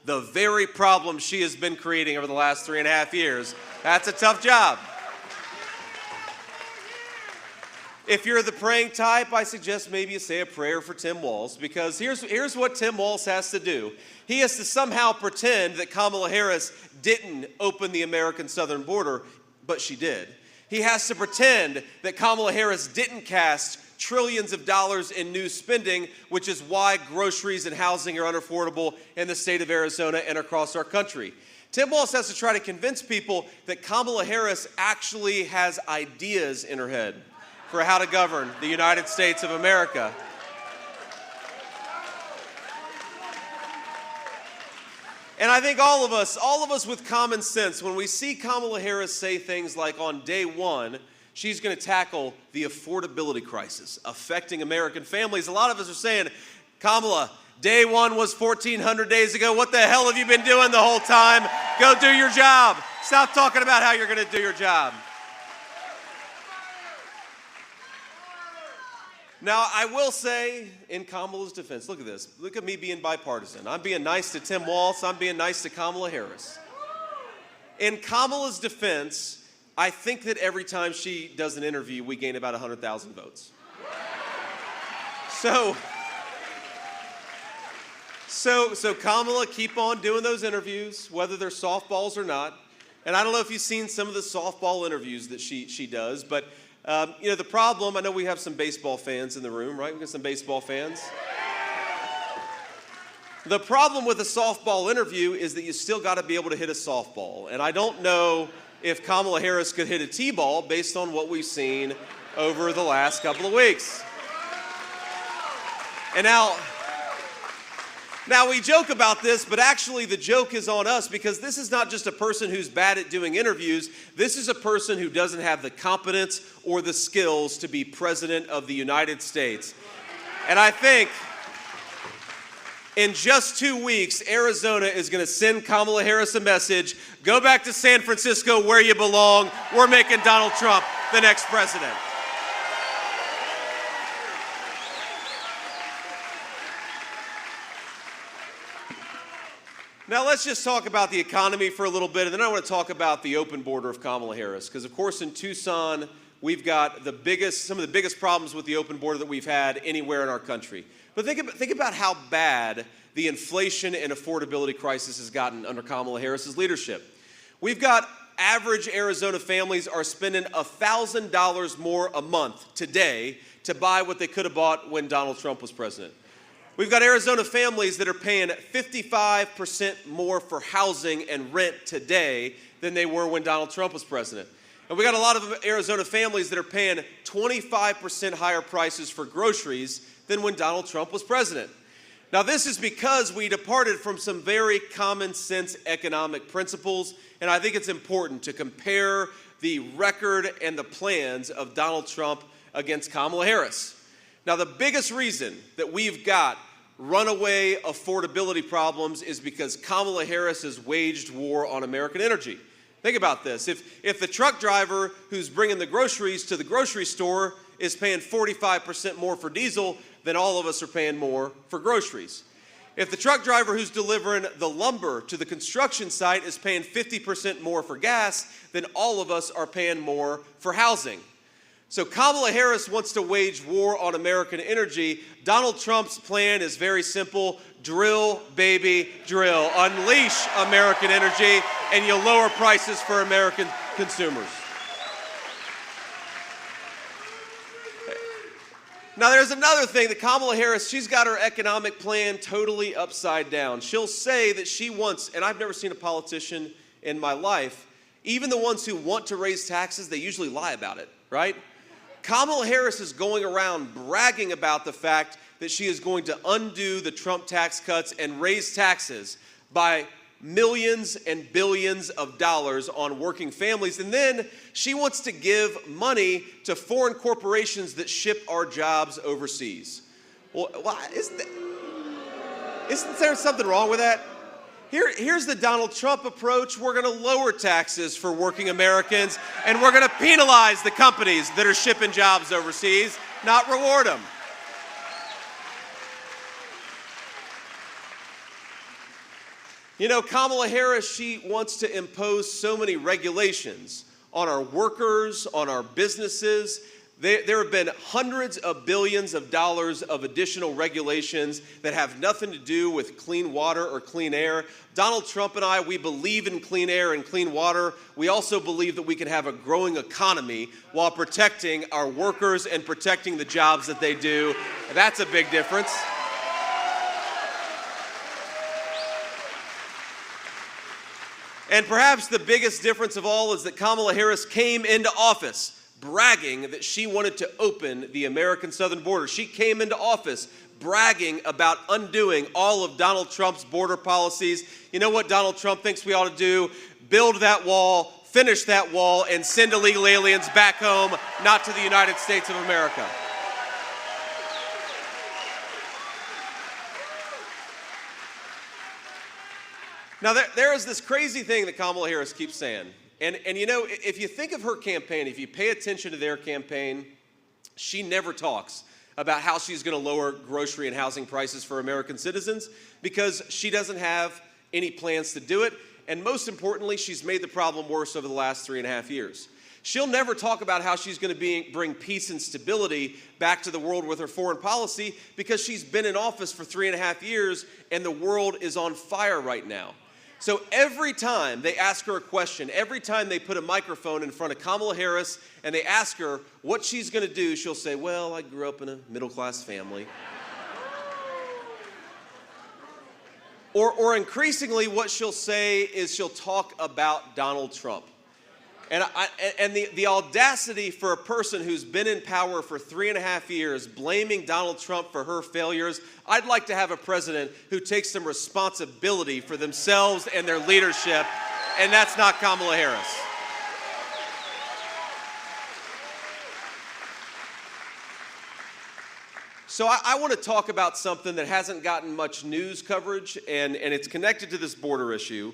the very problem she has been creating over the last 3.5 years. That's a tough job. If you're the praying type, I suggest maybe you say a prayer for Tim Walz, because here's what Tim Walz has to do. He has to somehow pretend that Kamala Harris didn't open the American southern border, but she did. He has to pretend that Kamala Harris didn't cast trillions of dollars in new spending, which is why groceries and housing are unaffordable in the state of Arizona and across our country. Tim Walz has to try to convince people that Kamala Harris actually has ideas in her head for how to govern the United States of America. And I think all of us with common sense, when we see Kamala Harris say things like on day one, she's going to tackle the affordability crisis affecting American families, a lot of us are saying, Kamala, day one was 1,400 days ago. What the hell have you been doing the whole time? Go do your job. Stop talking about how you're going to do your job. Now, I will say, in Kamala's defense, look at this. Look at me being bipartisan. I'm being nice to Tim Walz. I'm being nice to Kamala Harris. In Kamala's defense, I think that every time she does an interview, we gain about 100,000 votes. So Kamala, keep on doing those interviews, whether they're softballs or not. And I don't know if you've seen some of the softball interviews that she does, but the problem, I know we have some baseball fans in the room, right? We got some baseball fans. The problem with a softball interview is that you still got to be able to hit a softball. And I don't know if Kamala Harris could hit a T-ball based on what we've seen over the last couple of weeks. And now we joke about this, but actually the joke is on us, because this is not just a person who's bad at doing interviews. This is a person who doesn't have the competence or the skills to be president of the United States. And I think in just 2 weeks, Arizona is going to send Kamala Harris a message. Go back to San Francisco where you belong. We're making Donald Trump the next president. Now let's just talk about the economy for a little bit, and then I want to talk about the open border of Kamala Harris. Because of course in Tucson, we've got some of the biggest problems with the open border that we've had anywhere in our country. But think about how bad the inflation and affordability crisis has gotten under Kamala Harris's leadership. We've got average Arizona families are spending $1,000 more a month today to buy what they could have bought when Donald Trump was president. We've got Arizona families that are paying 55% more for housing and rent today than they were when Donald Trump was president. And we got a lot of Arizona families that are paying 25% higher prices for groceries than when Donald Trump was president. Now, this is because we departed from some very common sense economic principles, and I think it's important to compare the record and the plans of Donald Trump against Kamala Harris. Now, the biggest reason that we've got runaway affordability problems is because Kamala Harris has waged war on American energy. Think about this. If the truck driver who's bringing the groceries to the grocery store is paying 45% more for diesel, then all of us are paying more for groceries. If the truck driver who's delivering the lumber to the construction site is paying 50% more for gas, then all of us are paying more for housing. So Kamala Harris wants to wage war on American energy. Donald Trump's plan is very simple. Drill, baby, drill. Unleash American energy, and you'll lower prices for American consumers. Now, there's another thing that Kamala Harris, she's got her economic plan totally upside down. She'll say that she wants, and I've never seen a politician in my life, even the ones who want to raise taxes, they usually lie about it, right? Kamala Harris is going around bragging about the fact that she is going to undo the Trump tax cuts and raise taxes by millions and billions of dollars on working families. And then she wants to give money to foreign corporations that ship our jobs overseas. Well, isn't there something wrong with that? Here's the Donald Trump approach. We're going to lower taxes for working Americans, and we're going to penalize the companies that are shipping jobs overseas, not reward them. You know, Kamala Harris, she wants to impose so many regulations on our workers, on our businesses. There have been hundreds of billions of dollars of additional regulations that have nothing to do with clean water or clean air. Donald Trump and I, we believe in clean air and clean water. We also believe that we can have a growing economy while protecting our workers and protecting the jobs that they do. That's a big difference. And perhaps the biggest difference of all is that Kamala Harris came into office bragging that she wanted to open the American southern border. She came into office bragging about undoing all of Donald Trump's border policies. You know what Donald Trump thinks we ought to do? Build that wall, finish that wall, and send illegal aliens back home, not to the United States of America. Now, there is this crazy thing that Kamala Harris keeps saying. And you know, if you think of her campaign, if you pay attention to their campaign, she never talks about how she's going to lower grocery and housing prices for American citizens because she doesn't have any plans to do it. And most importantly, she's made the problem worse over the last 3.5 years. She'll never talk about how she's going to bring peace and stability back to the world with her foreign policy because she's been in office for 3.5 years and the world is on fire right now. So every time they ask her a question, every time they put a microphone in front of Kamala Harris and they ask her what she's going to do, she'll say, well, I grew up in a middle-class family. Or increasingly what she'll say is she'll talk about Donald Trump. And the audacity for a person who's been in power for 3.5 years, blaming Donald Trump for her failures, I'd like to have a president who takes some responsibility for themselves and their leadership, and that's not Kamala Harris. So I want to talk about something that hasn't gotten much news coverage, and it's connected to this border issue.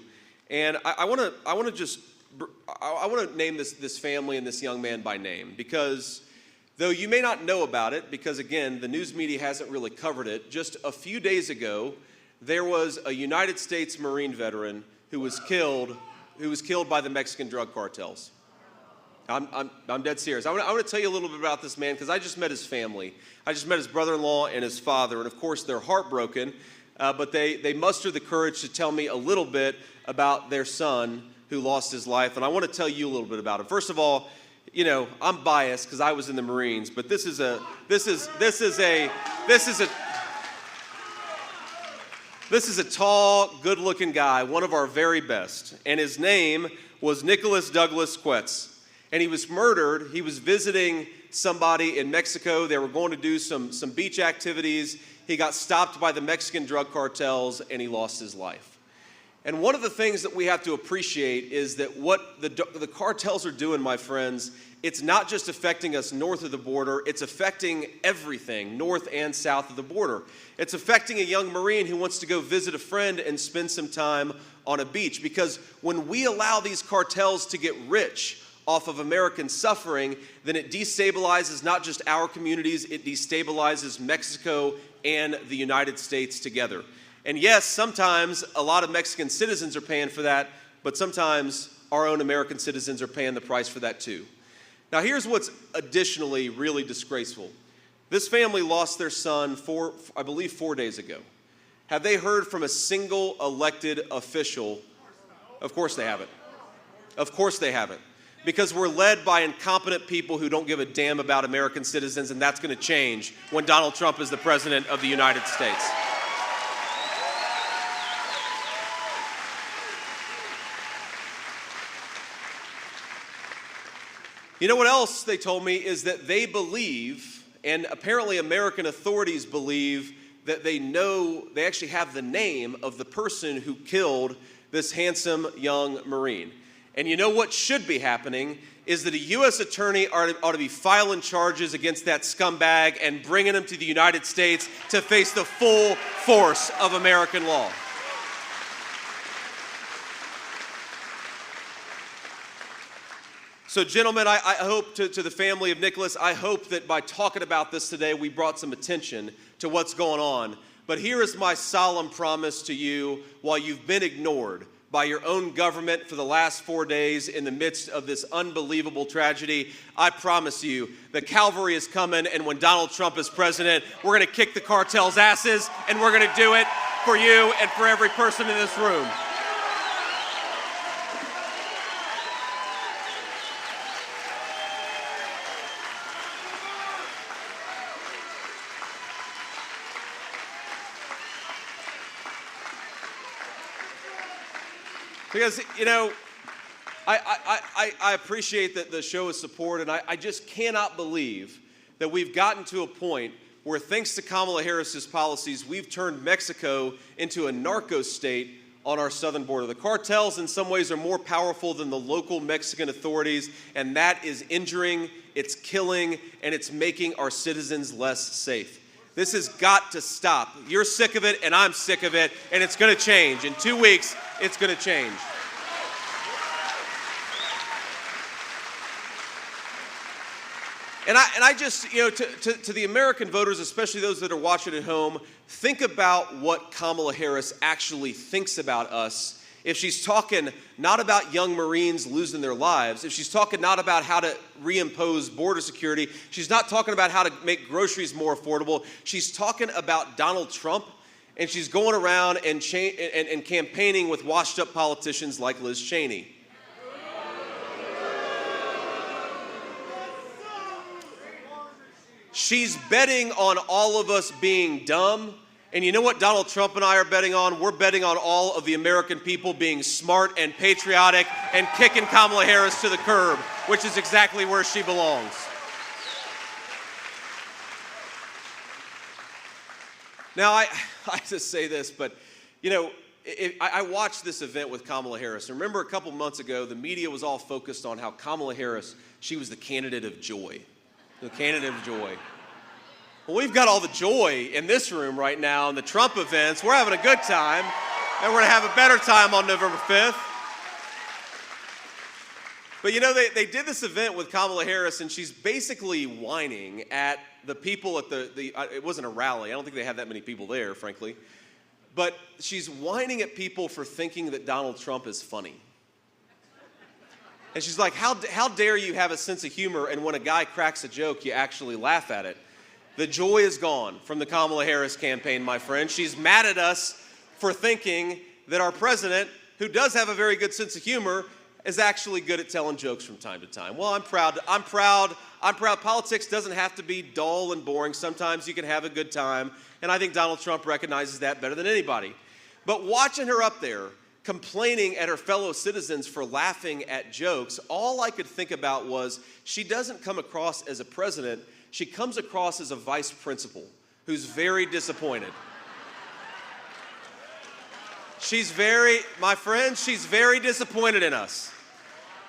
And I want to name this family and this young man by name because though you may not know about it, because again, the news media hasn't really covered it, just a few days ago, there was a United States Marine veteran who was killed by the Mexican drug cartels. I'm dead serious. I want to tell you a little bit about this man because I just met his family. I just met his brother-in-law and his father, and of course they're heartbroken, but they mustered the courage to tell me a little bit about their son who lost his life, and I want to tell you a little bit about it. First of all, you know, I'm biased because I was in the Marines, but this is a tall, good-looking guy, one of our very best, and his name was Nicholas Douglas Quetz, and he was murdered. He was visiting somebody in Mexico. They were going to do some beach activities. He got stopped by the Mexican drug cartels, and he lost his life. And one of the things that we have to appreciate is that what the cartels are doing, my friends, it's not just affecting us north of the border, it's affecting everything north and south of the border. It's affecting a young Marine who wants to go visit a friend and spend some time on a beach. Because when we allow these cartels to get rich off of American suffering, then it destabilizes not just our communities, it destabilizes Mexico and the United States together. And yes, sometimes a lot of Mexican citizens are paying for that, but sometimes our own American citizens are paying the price for that too. Now here's what's additionally really disgraceful. This family lost their son I believe 4 days ago. Have they heard from a single elected official? Of course they haven't. Of course they haven't. Because we're led by incompetent people who don't give a damn about American citizens, and that's going to change when Donald Trump is the president of the United States. You know what else they told me is that they believe, and apparently American authorities believe, that they actually have the name of the person who killed this handsome young Marine. And you know what should be happening is that a U.S. attorney ought to be filing charges against that scumbag and bringing him to the United States to face the full force of American law. So gentlemen, I hope to the family of Nicholas, I hope that by talking about this today, we brought some attention to what's going on. But here is my solemn promise to you while you've been ignored by your own government for the last 4 days in the midst of this unbelievable tragedy. I promise you, the cavalry is coming, and when Donald Trump is president, we're going to kick the cartel's asses, and we're going to do it for you and for every person in this room. Because, you know, I appreciate that the show is support, and I just cannot believe that we've gotten to a point where, thanks to Kamala Harris's policies, we've turned Mexico into a narco state on our southern border. The cartels in some ways are more powerful than the local Mexican authorities, and that is injuring, it's killing, and it's making our citizens less safe. This has got to stop. You're sick of it, and I'm sick of it, and it's going to change. In 2 weeks, it's going to change. And I just, you know, to the American voters, especially those that are watching at home, think about what Kamala Harris actually thinks about us. If she's talking not about young Marines losing their lives, if she's talking not about how to reimpose border security, she's not talking about how to make groceries more affordable, she's talking about Donald Trump, and she's going around and campaigning with washed-up politicians like Liz Cheney. She's betting on all of us being dumb. And you know what Donald Trump and I are betting on? We're betting on all of the American people being smart and patriotic and kicking Kamala Harris to the curb, which is exactly where she belongs. Now, I just say this, but, you know, I watched this event with Kamala Harris. Remember, a couple months ago, the media was all focused on how Kamala Harris, she was the candidate of joy. The candidate of joy. Well, we've got all the joy in this room right now in the Trump events. We're having a good time, and we're going to have a better time on November 5th. But, you know, they did this event with Kamala Harris, and she's basically whining at the people at it wasn't a rally. I don't think they had that many people there, frankly. But she's whining at people for thinking that Donald Trump is funny. And she's like, how dare you have a sense of humor, and when a guy cracks a joke, you actually laugh at it. The joy is gone from the Kamala Harris campaign, my friend. She's mad at us for thinking that our president, who does have a very good sense of humor, is actually good at telling jokes from time to time. Well, I'm proud. Politics doesn't have to be dull and boring. Sometimes you can have a good time, and I think Donald Trump recognizes that better than anybody. But watching her up there, complaining at her fellow citizens for laughing at jokes, all I could think about was she doesn't come across as a president. She comes across as a vice principal who's very disappointed. She's very disappointed in us.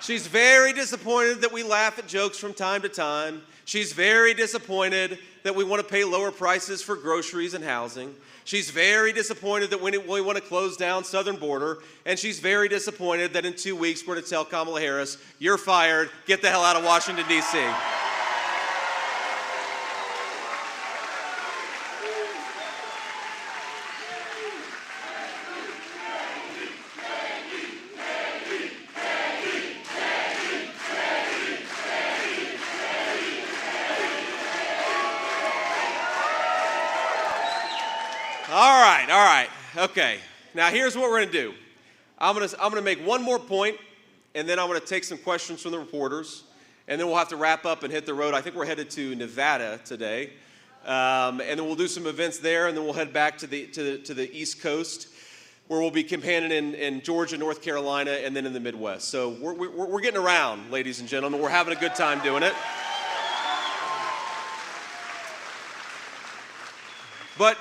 She's very disappointed that we laugh at jokes from time to time. She's very disappointed that we want to pay lower prices for groceries and housing. She's very disappointed that we want to close down southern border. And she's very disappointed that in 2 weeks we're going to tell Kamala Harris, you're fired, get the hell out of Washington, D.C. All right, okay. Now here's what we're gonna do. I'm gonna make one more point, and then I'm gonna take some questions from the reporters, and then we'll have to wrap up and hit the road. I think we're headed to Nevada today, and then we'll do some events there, and then we'll head back to the East Coast, where we'll be campaigning in Georgia, North Carolina, and then in the Midwest. So we're getting around, ladies and gentlemen. We're having a good time doing it. But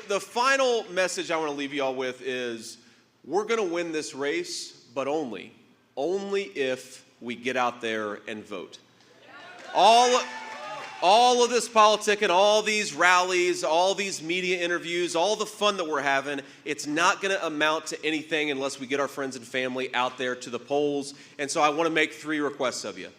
the final message I want to leave you all with is we're going to win this race, but only if we get out there and vote. All of this politicking, all these rallies, all these media interviews, all the fun that we're having, it's not going to amount to anything unless we get our friends and family out there to the polls. And so I want to make 3 requests of you.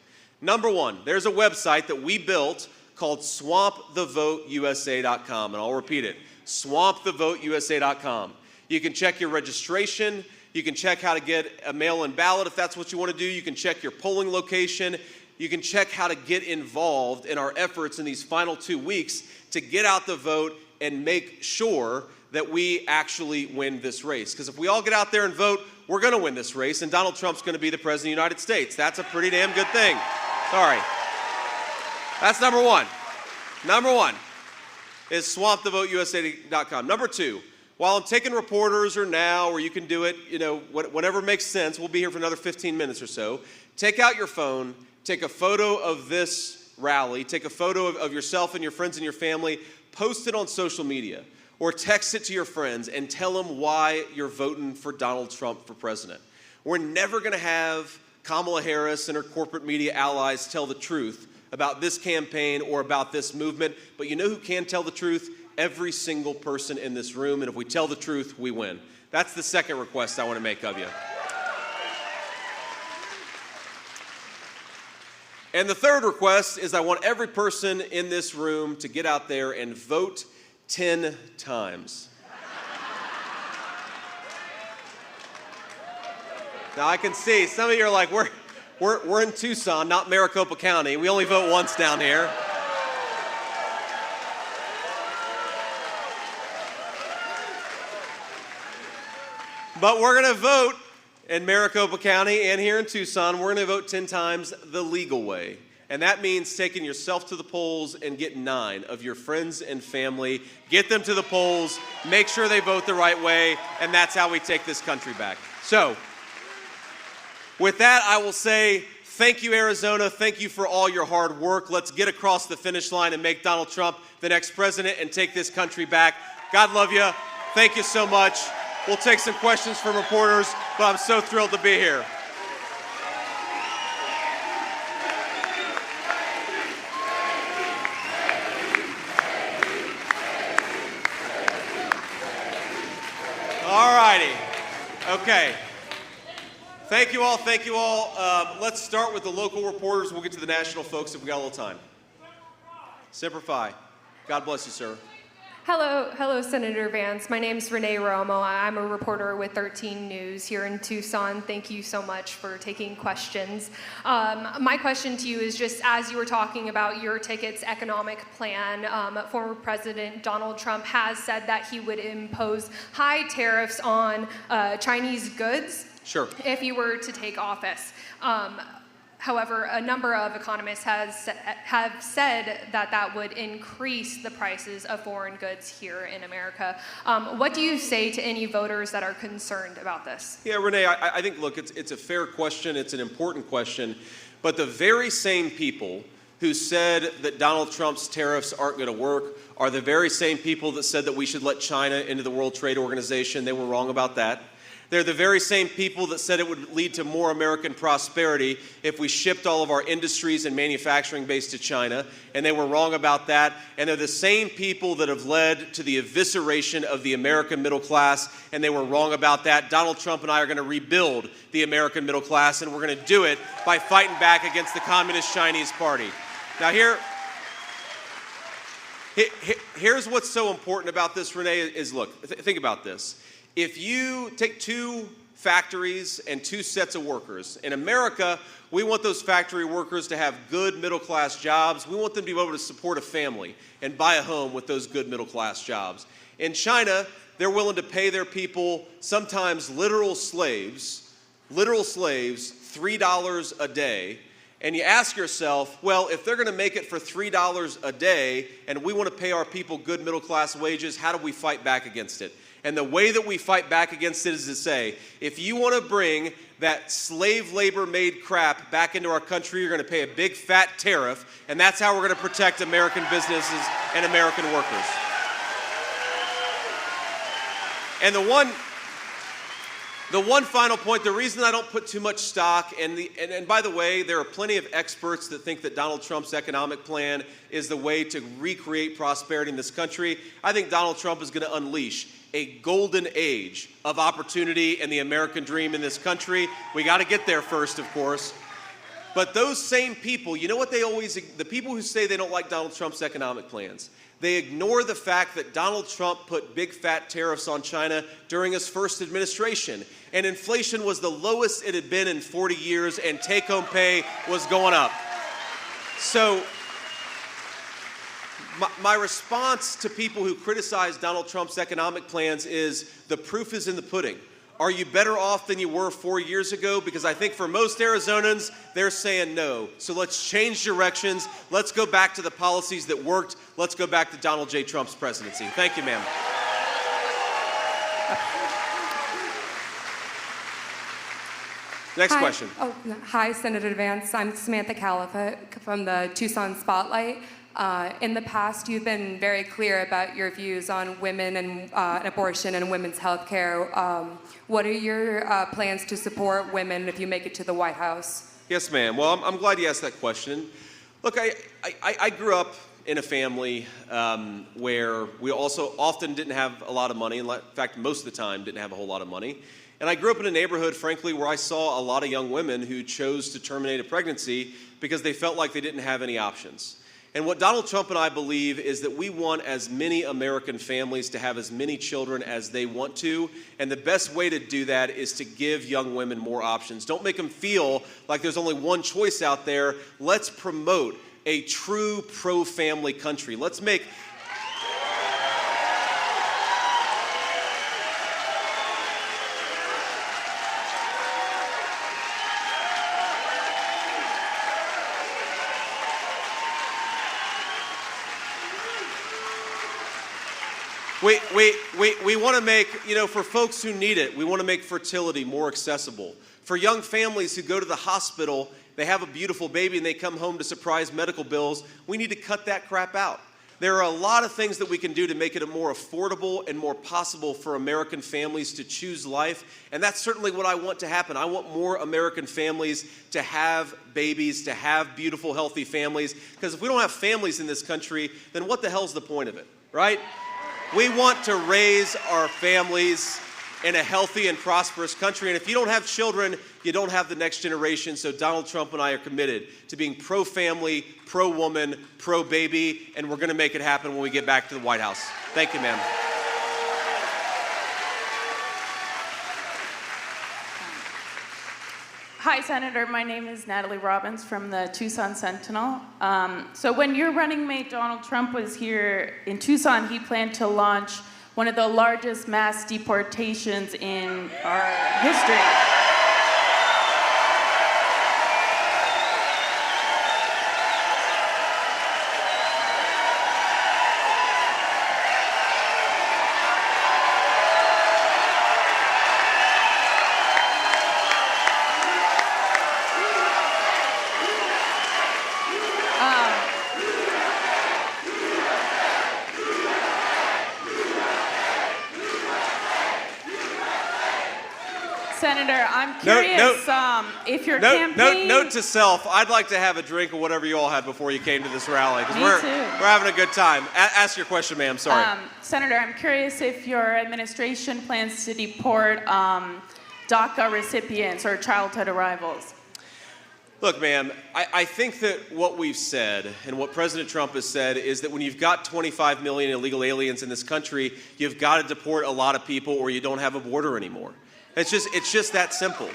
Number 1, there's a website that we built called swampthevoteusa.com, and I'll repeat it, swampthevoteusa.com. You can check your registration. You can check how to get a mail-in ballot if that's what you want to do. You can check your polling location. You can check how to get involved in our efforts in these final 2 weeks to get out the vote and make sure that we actually win this race. Because if we all get out there and vote, we're going to win this race, and Donald Trump's going to be the President of the United States. That's a pretty damn good thing. Sorry. That's number one. Number one is swampthevoteusa.com. Number two, while I'm taking reporters or now, or you can do it, whatever makes sense, we'll be here for another 15 minutes or so. Take out your phone, take a photo of this rally, take a photo of yourself and your friends and your family, post it on social media, or text it to your friends and tell them why you're voting for Donald Trump for president. We're never going to have Kamala Harris and her corporate media allies tell the truth about this campaign or about this movement, but you know who can tell the truth? Every single person in this room, and if we tell the truth, we win. That's the second request I want to make of you. And the third request is I want every person in this room to get out there and vote 10 times. Now I can see some of you are like, we're in Tucson, not Maricopa County. We only vote once down here. But we're going to vote in Maricopa County and here in Tucson. We're going to vote 10 times the legal way. And that means taking yourself to the polls and get 9 of your friends and family. Get them to the polls, make sure they vote the right way, and that's how we take this country back. So, with that, I will say thank you, Arizona. Thank you for all your hard work. Let's get across the finish line and make Donald Trump the next president and take this country back. God love you. Thank you so much. We'll take some questions from reporters, but I'm so thrilled to be here. All righty. Okay. Thank you all. Thank you all. Let's start with the local reporters. We'll get to the national folks if we got a little time. Semper Fi. God bless you, sir. Hello, Senator Vance. My name's Renee Romo. I'm a reporter with 13 News here in Tucson. Thank you so much for taking questions. My question to you is just as you were talking about your ticket's economic plan, former President Donald Trump has said that he would impose high tariffs on Chinese goods. Sure. If he were to take office. However, a number of economists have said that that would increase the prices of foreign goods here in America. What do you say to any voters that are concerned about this? Yeah, Renee, I think, look, it's a fair question. It's an important question. But the very same people who said that Donald Trump's tariffs aren't going to work are the very same people that said that we should let China into the World Trade Organization. They were wrong about that. They're the very same people that said it would lead to more American prosperity if we shipped all of our industries and manufacturing base to China, and they were wrong about that. And they're the same people that have led to the evisceration of the American middle class, and they were wrong about that. Donald Trump and I are going to rebuild the American middle class, and we're going to do it by fighting back against the Communist Chinese Party. Now here's what's so important about this, Renee, is look, think about this. If you take 2 factories and 2 sets of workers, in America, we want those factory workers to have good middle-class jobs. We want them to be able to support a family and buy a home with those good middle-class jobs. In China, they're willing to pay their people, sometimes literal slaves, $3 a day. And you ask yourself, well, if they're going to make it for $3 a day and we want to pay our people good middle-class wages, how do we fight back against it? And the way that we fight back against it is to say, if you want to bring that slave labor made crap back into our country, you're going to pay a big fat tariff, and that's how we're going to protect American businesses and American workers. And the one final point, the reason I don't put too much stock, and by the way, there are plenty of experts that think that Donald Trump's economic plan is the way to recreate prosperity in this country. I think Donald Trump is going to unleash a golden age of opportunity and the American dream in this country. We got to get there first, of course. But those same people, you know what the people who say they don't like Donald Trump's economic plans, they ignore the fact that Donald Trump put big fat tariffs on China during his first administration. And inflation was the lowest it had been in 40 years, and take-home pay was going up. So my response to people who criticize Donald Trump's economic plans is the proof is in the pudding. Are you better off than you were 4 years ago? Because I think for most Arizonans, they're saying no. So let's change directions. Let's go back to the policies that worked. Let's go back to Donald J. Trump's presidency. Thank you, ma'am. Next question. Hi, Senator Vance. I'm Samantha Califa from the Tucson Spotlight. In the past, you've been very clear about your views on women and abortion and women's health care. What are your plans to support women if you make it to the White House? Yes, ma'am. Well, I'm glad you asked that question. Look, I grew up in a family where we also often didn't have a lot of money. In fact, most of the time didn't have a whole lot of money. And I grew up in a neighborhood, frankly, where I saw a lot of young women who chose to terminate a pregnancy because they felt like they didn't have any options. And what Donald Trump and I believe is that we want as many American families to have as many children as they want to. And the best way to do that is to give young women more options. Don't make them feel like there's only one choice out there. Let's promote a true pro-family country. Let's make... We want to make, for folks who need it, we want to make fertility more accessible. For young families who go to the hospital, they have a beautiful baby and they come home to surprise medical bills, we need to cut that crap out. There are a lot of things that we can do to make it more affordable and more possible for American families to choose life, and that's certainly what I want to happen. I want more American families to have babies, to have beautiful, healthy families, because if we don't have families in this country, then what the hell's the point of it, right? We want to raise our families in a healthy and prosperous country. And if you don't have children, you don't have the next generation. So Donald Trump and I are committed to being pro-family, pro-woman, pro-baby, and we're going to make it happen when we get back to the White House. Thank you, ma'am. Hi, Senator. My name is Natalie Robbins from the Tucson Sentinel. So when your running mate Donald Trump was here in Tucson, he planned to launch one of the largest mass deportations in our history. Senator, I'm curious if your campaign... Note to self, I'd like to have a drink of whatever you all had before you came to this rally, because we're having a good time. Ask your question, ma'am. Sorry. Senator, I'm curious if your administration plans to deport DACA recipients or childhood arrivals. Look, ma'am, I think that what we've said and what President Trump has said is that when you've got 25 million illegal aliens in this country, you've got to deport a lot of people or you don't have a border anymore. It's just that simple.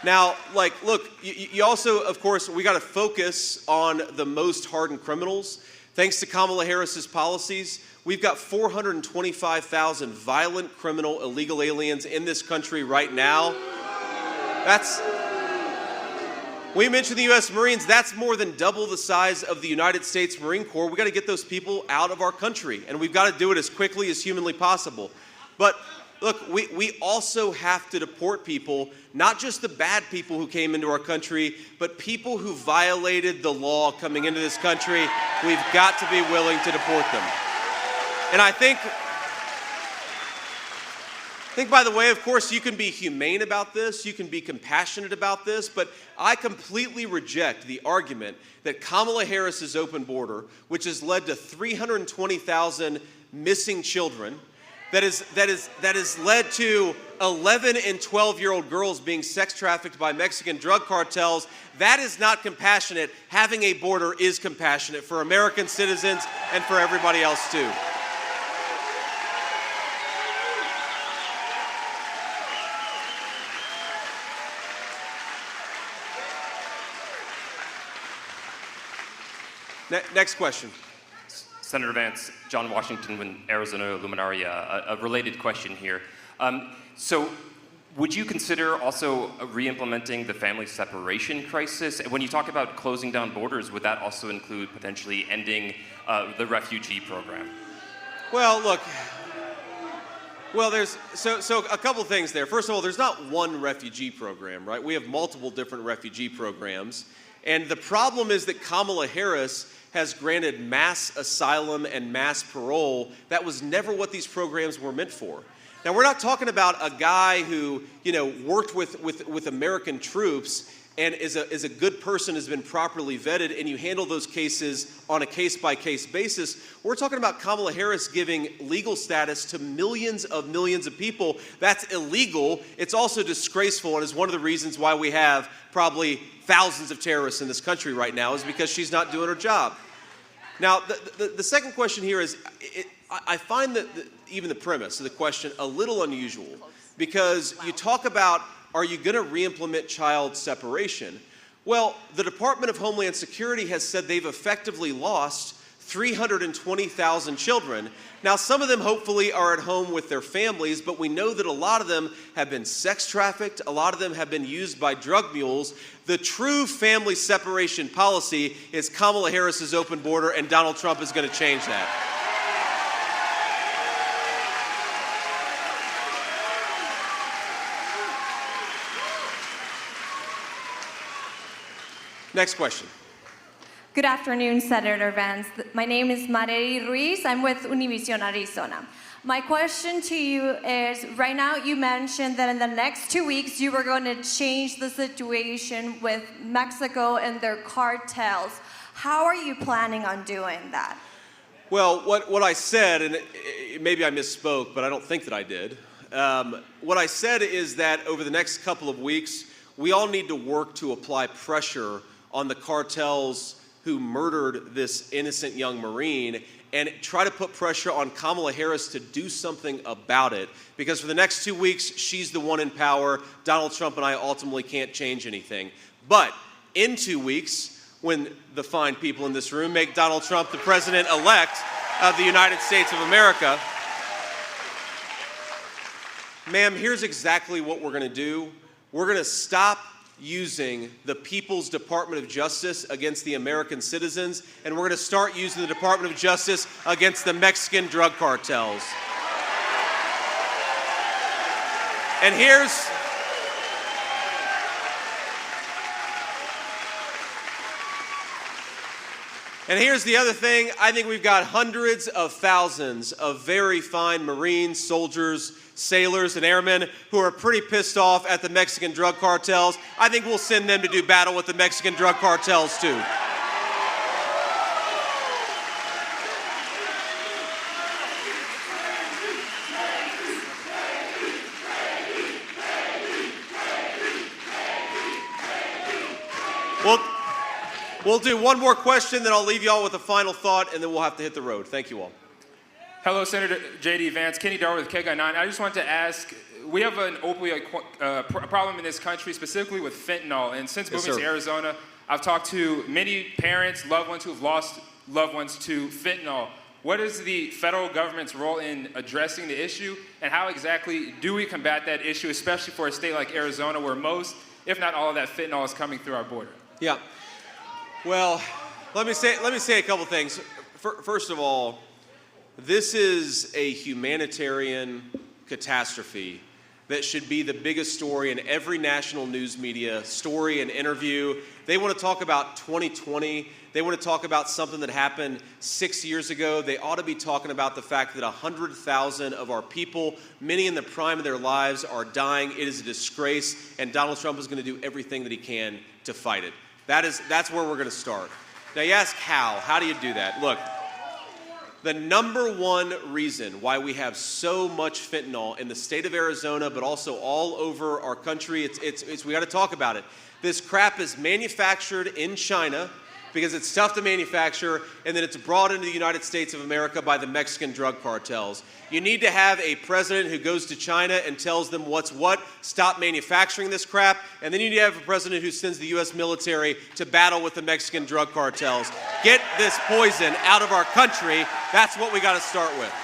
Now, look, you also, of course, we got to focus on the most hardened criminals. Thanks to Kamala Harris's policies, we've got 425,000 violent criminal illegal aliens in this country right now. We mentioned the U.S. Marines. That's more than double the size of the United States Marine Corps. We got to get those people out of our country, and we've got to do it as quickly as humanly possible. But look, we also have to deport people, not just the bad people who came into our country, but people who violated the law coming into this country. We've got to be willing to deport them. And I think, by the way, of course, you can be humane about this, you can be compassionate about this, but I completely reject the argument that Kamala Harris's open border, which has led to 320,000 missing children, that has led to 11 and 12-year-old girls being sex trafficked by Mexican drug cartels. That is not compassionate. Having a border is compassionate for American citizens and for everybody else too. Next question. Senator Vance, John Washington with Arizona Luminaria. A related question here. So would you consider also re-implementing the family separation crisis? When you talk about closing down borders, would that also include potentially ending the refugee program? Well, look, there's so a couple things there. First of all, there's not one refugee program, right? We have multiple different refugee programs. And the problem is that Kamala Harris has granted mass asylum and mass parole. That was never what these programs were meant for. Now, we're not talking about a guy who, worked with American troops and is a good person, has been properly vetted, and you handle those cases on a case-by-case basis. We're talking about Kamala Harris giving legal status to millions of people. That's illegal. It's also disgraceful, and is one of the reasons why we have probably thousands of terrorists in this country right now, is because she's not doing her job. Now, the second question here is, I find that even the premise of the question a little unusual, because you talk about, are you going to re-implement child separation? Well, the Department of Homeland Security has said they've effectively lost 320,000 children. Now, some of them hopefully are at home with their families, but we know that a lot of them have been sex trafficked. A lot of them have been used by drug mules. The true family separation policy is Kamala Harris's open border, and Donald Trump is going to change that. Next question. Good afternoon, Senator Vance. My name is Marely Ruiz. I'm with Univision Arizona. My question to you is, right now you mentioned that in the next 2 weeks you were going to change the situation with Mexico and their cartels. How are you planning on doing that? Well, what I said, and maybe I misspoke, but I don't think that I did. What I said is that over the next couple of weeks, we all need to work to apply pressure on the cartels who murdered this innocent young Marine, and try to put pressure on Kamala Harris to do something about it. Because for the next 2 weeks, she's the one in power. Donald Trump and I ultimately can't change anything. But in 2 weeks, when the fine people in this room make Donald Trump the president-elect of the United States of America, ma'am, here's exactly what we're going to do. We're going to stop using the People's Department of Justice against the American citizens, and we're going to start using the Department of Justice against the Mexican drug cartels. And here's the other thing. I think we've got hundreds of thousands of very fine Marines, soldiers, sailors, and airmen who are pretty pissed off at the Mexican drug cartels. I think we'll send them to do battle with the Mexican drug cartels too. We'll do one more question, then I'll leave you all with a final thought, and then we'll have to hit the road. Thank you all. Hello, Senator JD Vance. Kenny Darwin with KGUN 9. I just wanted to ask, we have an opioid problem in this country, specifically with fentanyl. And since moving to Arizona, I've talked to many parents, loved ones who have lost loved ones to fentanyl. What is the federal government's role in addressing the issue, and how exactly do we combat that issue, especially for a state like Arizona, where most, if not all of that fentanyl is coming through our border? Yeah. Well, let me say a couple things. First of all, this is a humanitarian catastrophe that should be the biggest story in every national news media story and interview. They want to talk about 2020. They want to talk about something that happened 6 years ago. They ought to be talking about the fact that 100,000 of our people, many in the prime of their lives, are dying. It is a disgrace, and Donald Trump is going to do everything that he can to fight it. That's where we're going to start. Now, you ask how. How do you do that? Look, the number one reason why we have so much fentanyl in the state of Arizona, but also all over our country, we got to talk about it. This crap is manufactured in China because it's tough to manufacture, and then it's brought into the United States of America by the Mexican drug cartels. You need to have a president who goes to China and tells them what's what, stop manufacturing this crap, and then you need to have a president who sends the U.S. military to battle with the Mexican drug cartels. Get this poison out of our country. That's what we got to start with.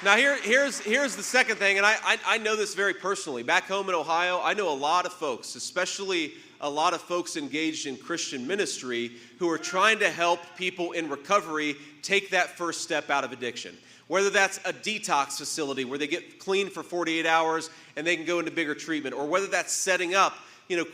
Now here's the second thing, and I know this very personally. Back home in Ohio, I know a lot of folks, especially a lot of folks engaged in Christian ministry, who are trying to help people in recovery take that first step out of addiction. Whether that's a detox facility where they get clean for 48 hours and they can go into bigger treatment, or whether that's setting up,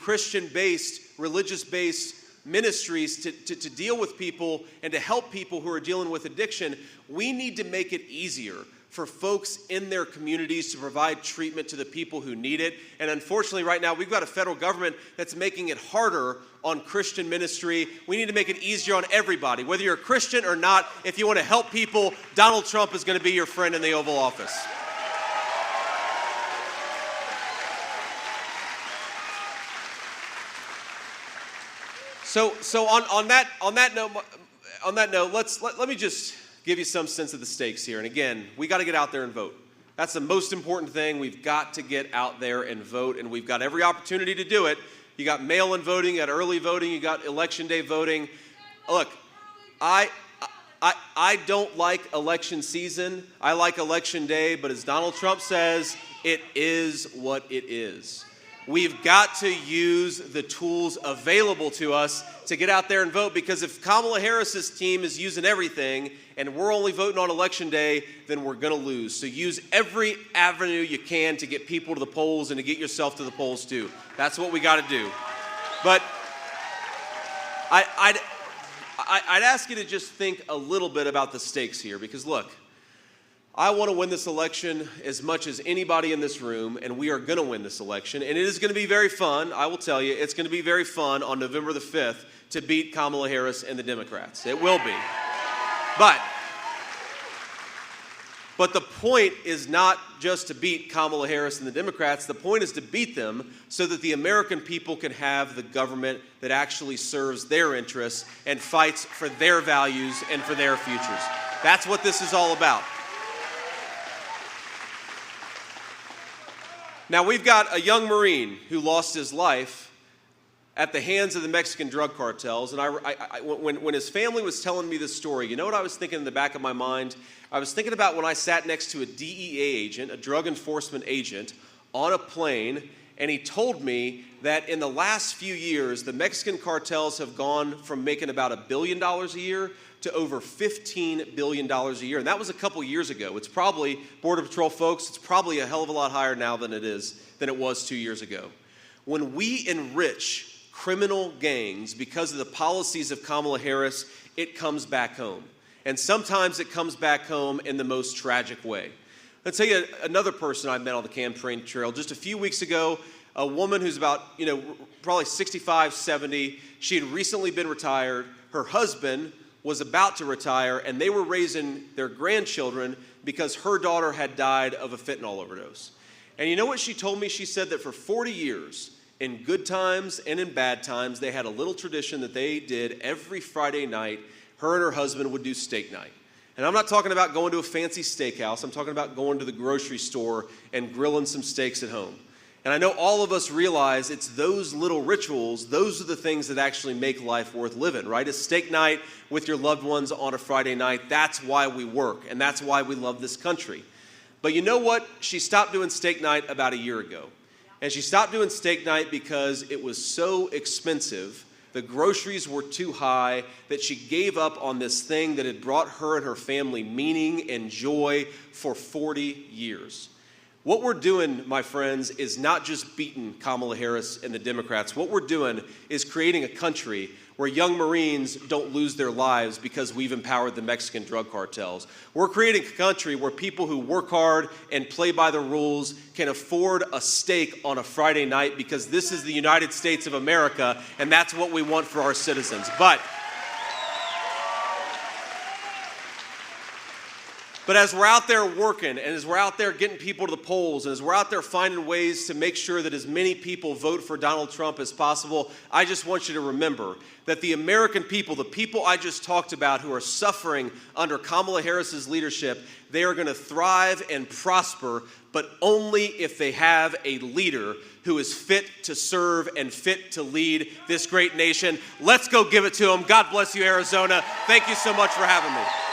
Christian-based, religious-based ministries to deal with people and to help people who are dealing with addiction. We need to make it easier for folks in their communities to provide treatment to the people who need it. And unfortunately, right now, we've got a federal government that's making it harder on Christian ministry. We need to make it easier on everybody. Whether you're a Christian or not, if you want to help people, Donald Trump is going to be your friend in the Oval Office. So on that note, let me just give you some sense of the stakes here. And again, we got to get out there and vote. That's the most important thing. We've got to get out there and vote, and we've got every opportunity to do it. You got mail-in voting, you got early voting, you got election day voting. Look, I don't like election season. I like election day, but as Donald Trump says, it is what it is. We've got to use the tools available to us to get out there and vote, because if Kamala Harris's team is using everything and we're only voting on election day, then we're going to lose. So use every avenue you can to get people to the polls and to get yourself to the polls too. That's what we got to do. But I'd ask you to just think a little bit about the stakes here, because look, I want to win this election as much as anybody in this room, and we are going to win this election. And it is going to be very fun. I will tell you, it's going to be very fun on November the 5th to beat Kamala Harris and the Democrats. It will be. But the point is not just to beat Kamala Harris and the Democrats. The point is to beat them so that the American people can have the government that actually serves their interests and fights for their values and for their futures. That's what this is all about. Now, we've got a young Marine who lost his life at the hands of the Mexican drug cartels. And when his family was telling me this story, you know what I was thinking in the back of my mind? I was thinking about when I sat next to a DEA agent, a drug enforcement agent, on a plane, and he told me that in the last few years, the Mexican cartels have gone from making about $1 billion a year to over $15 billion a year. And that was a couple years ago. It's probably, Border Patrol folks, it's probably a hell of a lot higher now than it was 2 years ago. When we enrich criminal gangs because of the policies of Kamala Harris, it comes back home. And sometimes it comes back home in the most tragic way. I'll tell you another person I met on the campaign trail. Just a few weeks ago, a woman who's about, probably 65, 70. She had recently been retired. Her husband was about to retire, and they were raising their grandchildren because her daughter had died of a fentanyl overdose. And you know what she told me? She said that for 40 years, in good times and in bad times, they had a little tradition that they did every Friday night. Her and her husband would do steak night. And I'm not talking about going to a fancy steakhouse. I'm talking about going to the grocery store and grilling some steaks at home. And I know all of us realize it's those little rituals, those are the things that actually make life worth living, right? A steak night with your loved ones on a Friday night, that's why we work, and that's why we love this country. But you know what? She stopped doing steak night about a year ago. And she stopped doing steak night because it was so expensive, the groceries were too high, that she gave up on this thing that had brought her and her family meaning and joy for 40 years. What we're doing, my friends, is not just beating Kamala Harris and the Democrats. What we're doing is creating a country where young Marines don't lose their lives because we've empowered the Mexican drug cartels. We're creating a country where people who work hard and play by the rules can afford a steak on a Friday night, because this is the United States of America, and that's what we want for our citizens. But as we're out there working, and as we're out there getting people to the polls, and as we're out there finding ways to make sure that as many people vote for Donald Trump as possible, I just want you to remember that the American people, the people I just talked about who are suffering under Kamala Harris's leadership, they are going to thrive and prosper, but only if they have a leader who is fit to serve and fit to lead this great nation. Let's go give it to them. God bless you, Arizona. Thank you so much for having me.